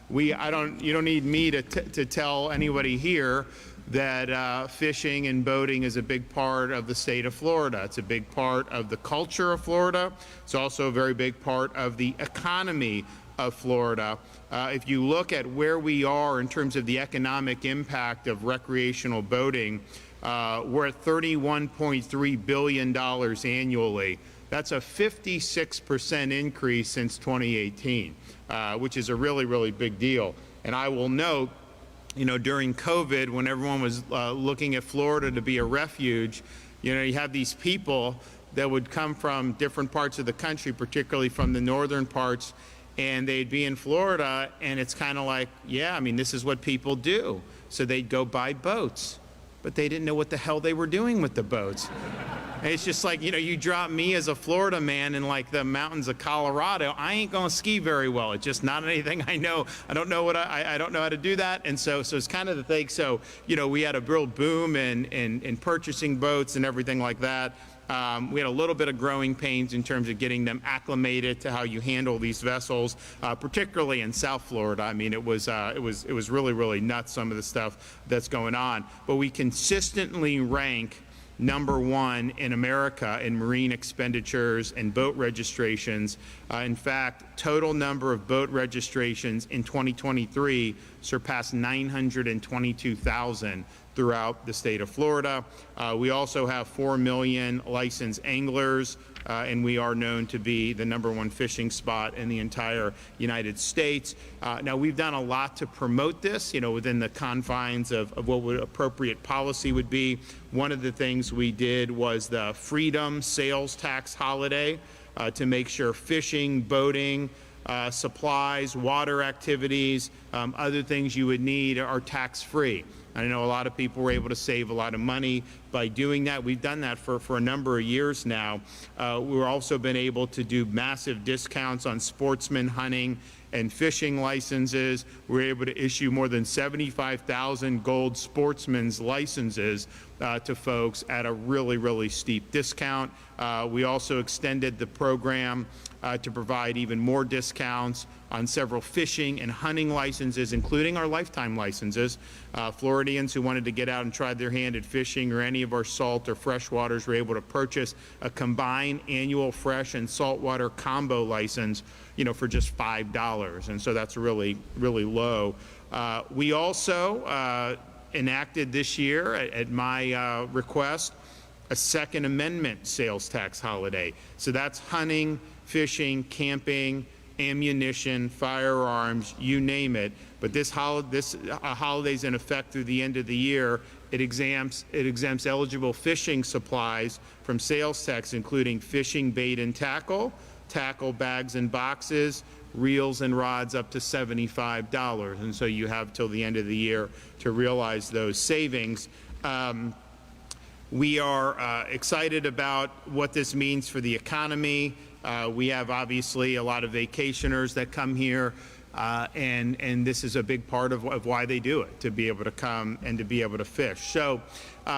You don't need me to tell anybody here that fishing and boating is a big part of the state of Florida. It's a big part of the culture of Florida. It's also a very big part of the economy of Florida. If you look at where we are in terms of the economic impact of recreational boating, we're at $31.3 billion annually. That's a 56% increase since 2018, which is a really, really big deal. And I will note, during COVID, when everyone was looking at Florida to be a refuge, you have these people that would come from different parts of the country, particularly from the northern parts, and they'd be in Florida, and it's kind of like, yeah, I mean, this is what people do. So they'd go buy boats, but they didn't know what the hell they were doing with the boats. And it's just like, you drop me as a Florida man in like the mountains of Colorado, I ain't gonna ski very well. It's just not anything I know. I don't know I don't know how to do that. And so it's kind of the thing. So, we had a real boom in purchasing boats and everything like that. We had a little bit of growing pains in terms of getting them acclimated to how you handle these vessels, particularly in South Florida. I mean, it was really, really nuts, some of the stuff that's going on. But we consistently rank #1 in America in marine expenditures and boat registrations. In fact, total number of boat registrations in 2023 surpassed 922,000 throughout the state of Florida. We also have 4 million licensed anglers, and we are known to be the #1 fishing spot in the entire United States. Now, we've done a lot to promote this, within the confines of what would appropriate policy would be. One of the things we did was the Freedom Sales Tax holiday to make sure fishing, boating, supplies, water activities, other things you would need are tax-free. I know a lot of people were able to save a lot of money by doing that. We've done that for a number of years now. We've also been able to do massive discounts on sportsman hunting and fishing licenses. We're able to issue more than 75,000 gold sportsman's licenses to folks at a really, really steep discount. We also extended the program to provide even more discounts on several fishing and hunting licenses, including our lifetime licenses. Floridians who wanted to get out and try their hand at fishing or any of our salt or fresh waters were able to purchase a combined annual fresh and saltwater combo license, for just $5. And so that's really, really low. We also enacted this year, at my request, a Second Amendment sales tax holiday. So that's hunting, fishing, camping, ammunition, firearms, you name it. But this holiday's in effect through the end of the year. It exempts eligible fishing supplies from sales tax, including fishing bait and tackle, tackle bags and boxes, reels and rods up to $75. And so you have till the end of the year to realize those savings. We are excited about what this means for the economy. We have obviously a lot of vacationers that come here, and this is a big part of why they do it, to be able to come and to be able to fish. So,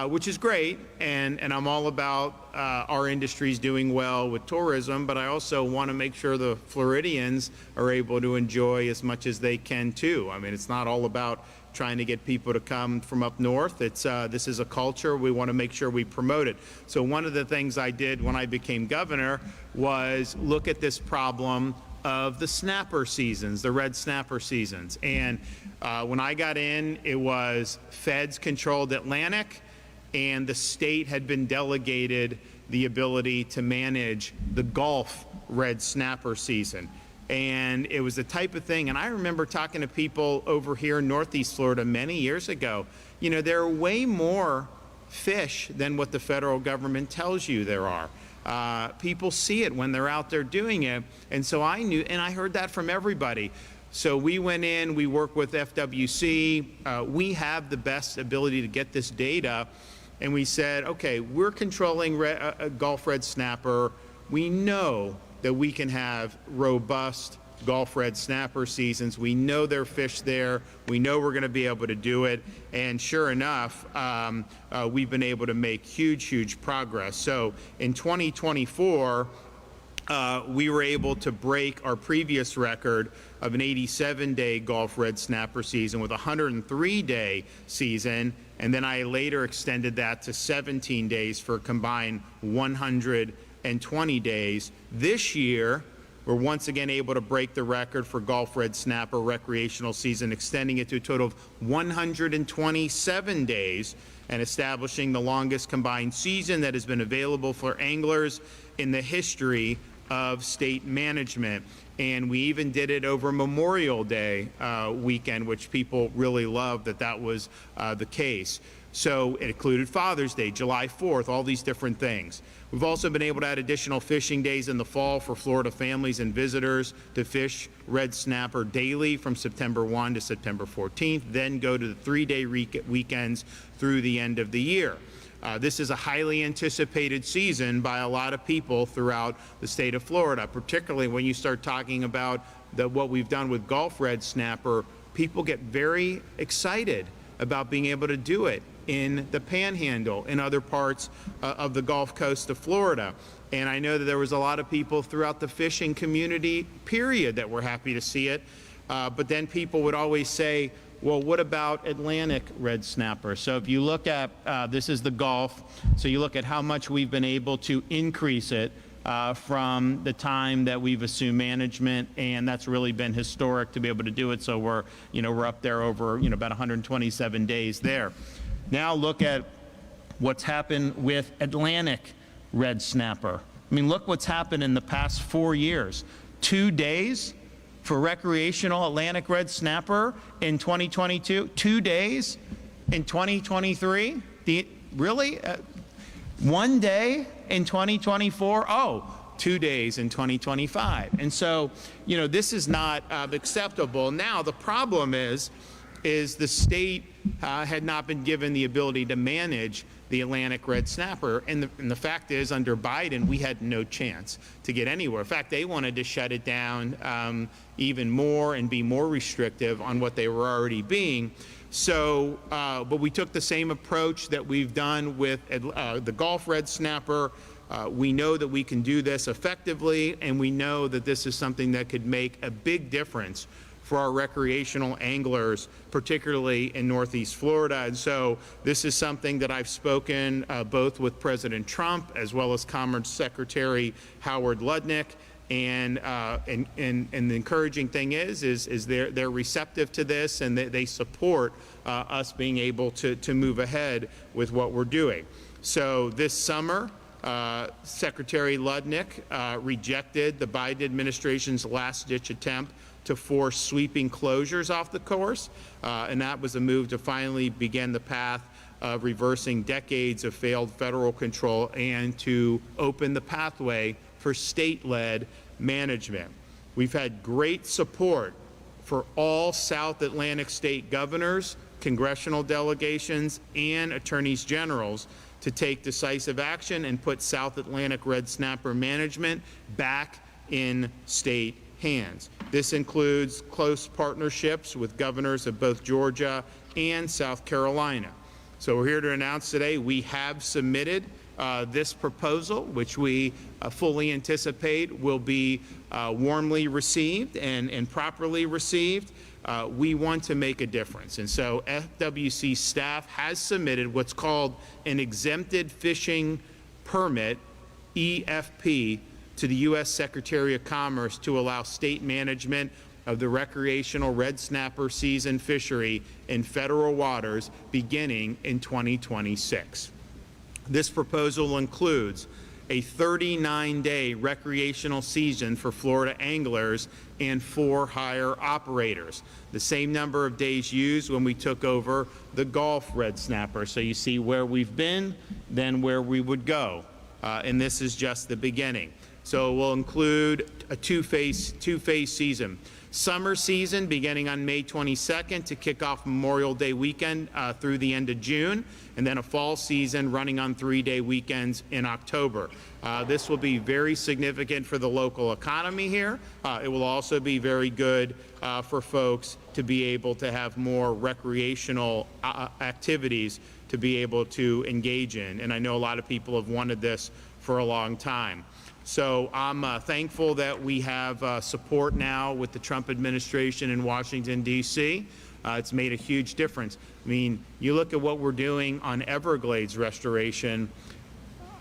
which is great, and I'm all about our industries doing well with tourism, but I also want to make sure the Floridians are able to enjoy as much as they can too. I mean, it's not all about trying to get people to come from up north. This is a culture. We want to make sure we promote it. So one of the things I did when I became governor was look at this problem of the snapper seasons, the red snapper seasons. And when I got in, it was feds controlled Atlantic, and the state had been delegated the ability to manage the Gulf red snapper season. And it was the type of thing, and I remember talking to people over here in Northeast Florida many years ago. There are way more fish than what the federal government tells you there are. People see it when they're out there doing it. And so I knew, and I heard that from everybody. So we went in, we worked with FWC. We have the best ability to get this data. And we said, okay, we're controlling Gulf red snapper. We know that we can have robust Gulf red snapper seasons. We know there are fish there. We know we're going to be able to do it. And sure enough, we've been able to make huge, huge progress. So in 2024, we were able to break our previous record of an 87-day Gulf red snapper season with a 103-day season, and then I later extended that to 17 days for a combined 120 days. This year, we're once again able to break the record for Gulf red snapper recreational season, extending it to a total of 127 days and establishing the longest combined season that has been available for anglers in the history of state management. And we even did it over Memorial Day weekend, which people really loved that was the case. So it included Father's Day, July 4th, all these different things. We've also been able to add additional fishing days in the fall for Florida families and visitors to fish red snapper daily from September 1 to September 14th, then go to the 3-day weekends through the end of the year. This is a highly anticipated season by a lot of people throughout the state of Florida, particularly when you start talking about what we've done with Gulf red snapper. People get very excited about being able to do it in the Panhandle, in other parts of the Gulf Coast of Florida. And I know that there was a lot of people throughout the fishing community, period, that were happy to see it. But then people would always say, well, what about Atlantic red snapper? So if you look at, this is the Gulf, so you look at how much we've been able to increase it from the time that we've assumed management, and that's really been historic to be able to do it. So we're up there over, about 127 days there. Now look at what's happened with Atlantic red snapper. I mean, look what's happened in the past 4 years. 2 days for recreational Atlantic red snapper in 2022, 2 days in 2023. Really? 1 day in 2024? Oh, 2 days in 2025. And so, this is not acceptable. Now, the problem is the state had not been given the ability to manage the Atlantic red snapper. And the fact is, under Biden, we had no chance to get anywhere. In fact, they wanted to shut it down even more and be more restrictive on what they were already being. So, but we took the same approach that we've done with the Gulf red snapper. We know that we can do this effectively, and we know that this is something that could make a big difference for our recreational anglers, particularly in Northeast Florida. And so this is something that I've spoken both with President Trump as well as Commerce Secretary Howard Lutnick. And the encouraging thing is they're receptive to this, and they support us being able to move ahead with what we're doing. So this summer, Secretary Lutnick rejected the Biden administration's last-ditch attempt to force sweeping closures off the course, and that was a move to finally begin the path of reversing decades of failed federal control and to open the pathway for state-led management. We've had great support for all South Atlantic state governors, congressional delegations, and attorneys generals to take decisive action and put South Atlantic red snapper management back in state hands. This includes close partnerships with governors of both Georgia and South Carolina. So we're here to announce today we have submitted this proposal, which we fully anticipate will be warmly received and properly received. We want to make a difference. And so FWC staff has submitted what's called an exempted fishing permit, EFP, to the U.S. Secretary of Commerce to allow state management of the recreational red snapper season fishery in federal waters beginning in 2026. This proposal includes a 39-day recreational season for Florida anglers and for-hire operators, the same number of days used when we took over the Gulf red snapper. So you see where we've been, then where we would go, and this is just the beginning. So we'll include a two-phase season. Summer season beginning on May 22nd to kick off Memorial Day weekend through the end of June, and then a fall season running on 3-day weekends in October. This will be very significant for the local economy here. It will also be very good for folks to be able to have more recreational activities to be able to engage in. And I know a lot of people have wanted this for a long time. So I'm thankful that we have support now with the Trump administration in Washington, D.C. It's made a huge difference. I mean, you look at what we're doing on Everglades restoration.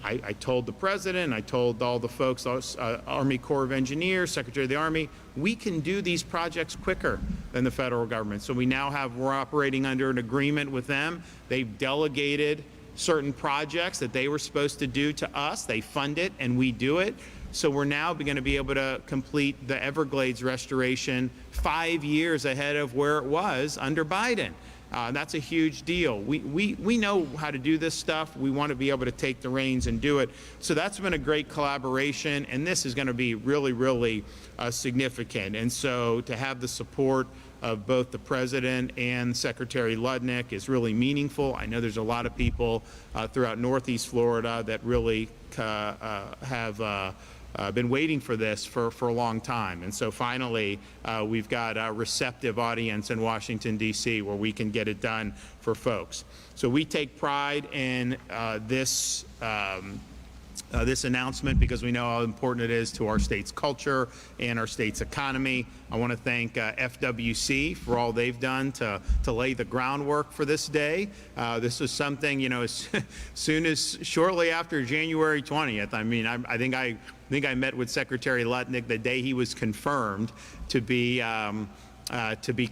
I told the president, I told all the folks, Army Corps of Engineers, Secretary of the Army, we can do these projects quicker than the federal government. So we're operating under an agreement with them. They've delegated certain projects that they were supposed to do to us. They fund it and we do it. So we're now going to be able to complete the Everglades restoration 5 years ahead of where it was under Biden. That's a huge deal. We know how to do this stuff. We want to be able to take the reins and do it. So that's been a great collaboration, and this is going to be really, really significant. And so to have the support of both the President and Secretary Ludnick is really meaningful. I know there's a lot of people throughout Northeast Florida that really have been waiting for this for a long time. And so finally, we've got a receptive audience in Washington, D.C., where we can get it done for folks. So we take pride in this announcement because we know how important it is to our state's culture and our state's economy. I want to thank FWC for all they've done to lay the groundwork for this day. This was something, you know, as soon as shortly after January 20th. I mean, I think I met with Secretary Ludnick the day he was confirmed to be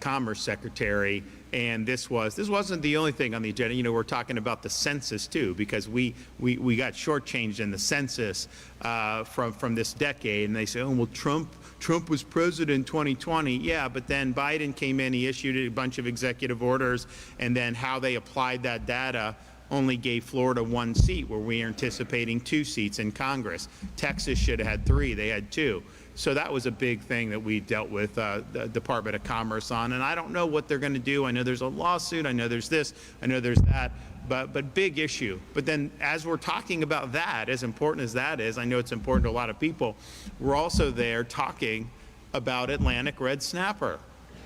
Commerce Secretary. And this wasn't the only thing on the agenda. You know, we're talking about the census too, because we got shortchanged in the census from this decade. And they say, oh, well, Trump was president in 2020. Yeah, but then Biden came in, he issued a bunch of executive orders, and then how they applied that data only gave Florida 1 seat, where we are anticipating 2 seats in Congress. Texas should have had 3, they had 2. So that was a big thing that we dealt with the Department of Commerce on, and I don't know what they're going to do. I know there's a lawsuit, I know there's this, I know there's that, but big issue. But then as we're talking about that, as important as that is, I know it's important to a lot of people, we're also there talking about Atlantic red snapper,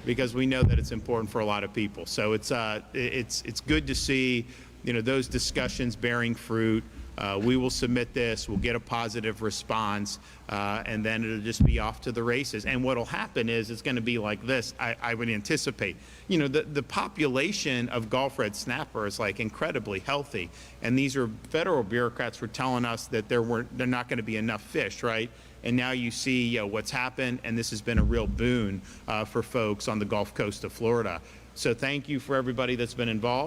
because we know that it's important for a lot of people. So it's good to see, you know, those discussions bearing fruit. We will submit this, we'll get a positive response, and then it'll just be off to the races. And what'll happen is it's going to be like this, I would anticipate. You know, the population of Gulf red snapper is like incredibly healthy, and these are federal bureaucrats were telling us that they're not going to be enough fish, right? And now you see what's happened, and this has been a real boon for folks on the Gulf Coast of Florida. So thank you for everybody that's been involved.